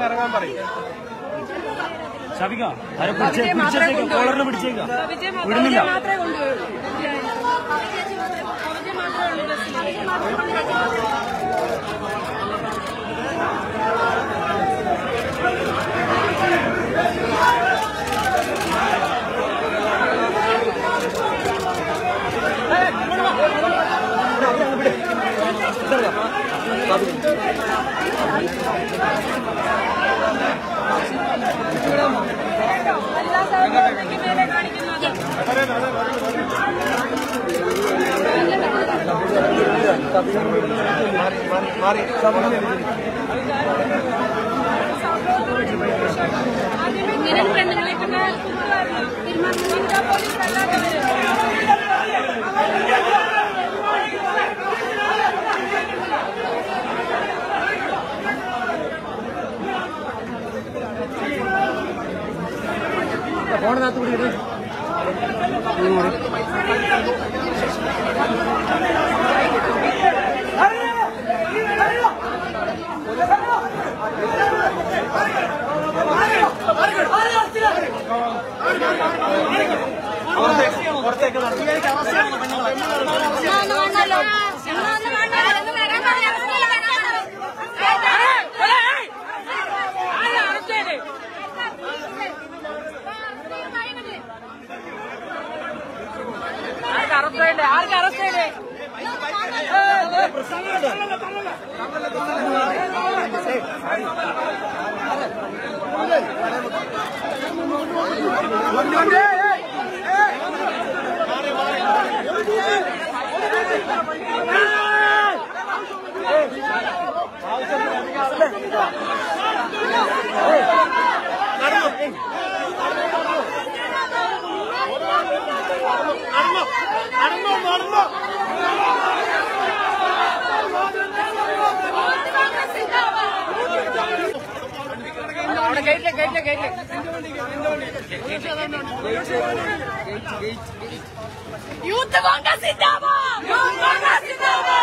ഇറങ്ങാൻ പറയും. ഷാഫിക്ക കോളറിന് പിടിച്ചേക്കാം, വിടുന്നില്ല. ഫോണിനകത്ത് കൂടി പുറത്തേക്ക് ആർക്ക് അറസ്റ്റ് ചെയ്തേ? യൂത്ത് കോൺഗ്രസ് സിന്ദാബാദ്! യൂത്ത് കോൺഗ്രസ് സിന്ദാബാദ്!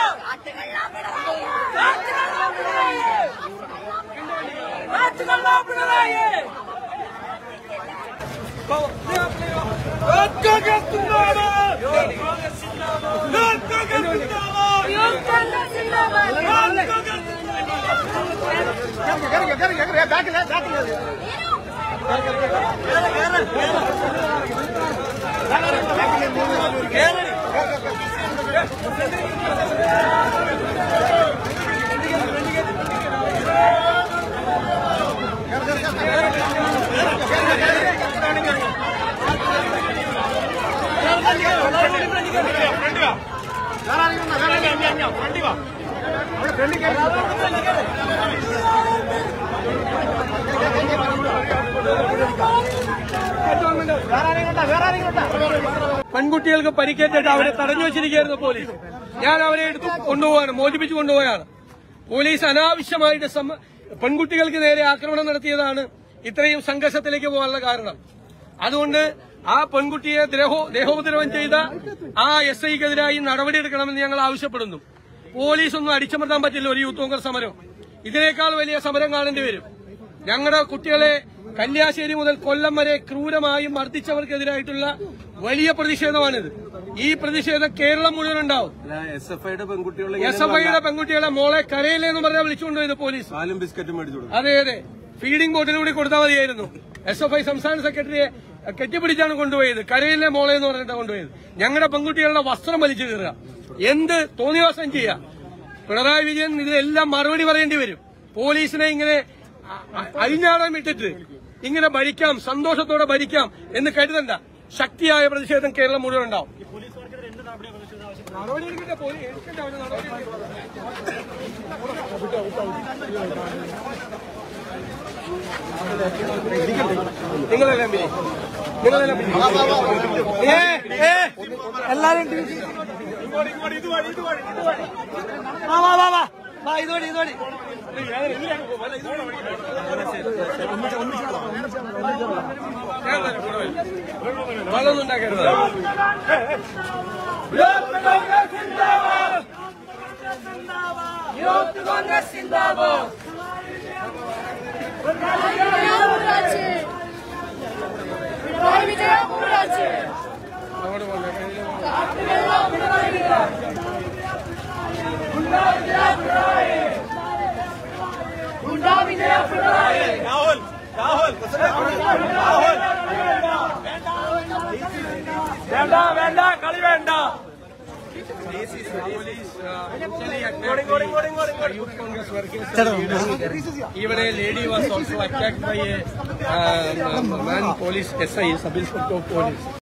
പെൺകുട്ടികൾക്ക് പരിക്കേറ്റിട്ട് അവരെ തടഞ്ഞു വെച്ചിരിക്കുകയായിരുന്നു പോലീസ്. ഞാൻ അവരെ എടുത്ത് കൊണ്ടുപോവാണ്, മോചിപ്പിച്ചു കൊണ്ടുപോയാണ്. പോലീസ് അനാവശ്യമായിട്ട് പെൺകുട്ടികൾക്ക് നേരെ ആക്രമണം നടത്തിയതാണ് ഇത്രയും സംഘർഷത്തിലേക്ക് പോകാനുള്ള കാരണം. അതുകൊണ്ട് ആ പെൺകുട്ടിയെ ദേഹോപദ്രവം ചെയ്ത ആ SIക്കെതിരായി നടപടിയെടുക്കണമെന്ന് ഞങ്ങൾ ആവശ്യപ്പെടുന്നു. പോലീസൊന്നും അടിച്ചമർത്താൻ പറ്റില്ല ഒരു യൂത്ത് കോൺഗ്രസ് സമരം. ഇതിനേക്കാൾ വലിയ സമരം കാണേണ്ടി വരും. ഞങ്ങളുടെ കുട്ടികളെ കല്യാശ്ശേരി മുതൽ കൊല്ലം വരെ ക്രൂരമായും മർദ്ദിച്ചവർക്കെതിരായിട്ടുള്ള വലിയ പ്രതിഷേധമാണിത്. ഈ പ്രതിഷേധം കേരളം മുഴുവൻ ഉണ്ടാവും. SFIയുടെ പെൺകുട്ടികളെ മോളെ കരയിലെന്ന് പറഞ്ഞാൽ വിളിച്ചുകൊണ്ടുപോയത് പോലീസ്. അതെ അതെ, ഫീഡിംഗ് ബോട്ടിലൂടെ കൊടുത്താൽ മതിയായിരുന്നു. SFI സംസ്ഥാന സെക്രട്ടറിയെ കെട്ടിപ്പിടിച്ചാണ് കൊണ്ടുപോയത്. കരയിലെ മോളെ എന്ന് പറഞ്ഞിട്ടാണ് കൊണ്ടുപോയത്. ഞങ്ങളുടെ പെൺകുട്ടികളുടെ വസ്ത്രം വലിച്ചു കീറുക, എന്ത് തോന്നിവാസം ചെയ്യുക. പിണറായി വിജയൻ ഇതിനെല്ലാം മറുപടി പറയേണ്ടി വരും. പോലീസിനെ ഇങ്ങനെ അഴിഞ്ഞാടാൻ വിട്ടിട്ട് ഇങ്ങനെ ഭരിക്കാം, സന്തോഷത്തോടെ ഭരിക്കാം എന്ന് കരുതണ്ട. ശക്തിയായ പ്രതിഷേധം കേരളം മുഴുവൻ ഉണ്ടാവും. നിങ്ങളെല്ലാം എല്ലാരും ഇതുവഴി വെള്ളമൊന്നും ഉണ്ടാക്കരുത്. Youth Congress Zindabad! Youth Congress workers. Even a lady was also attacked by a man police SI, sub-inspector of police.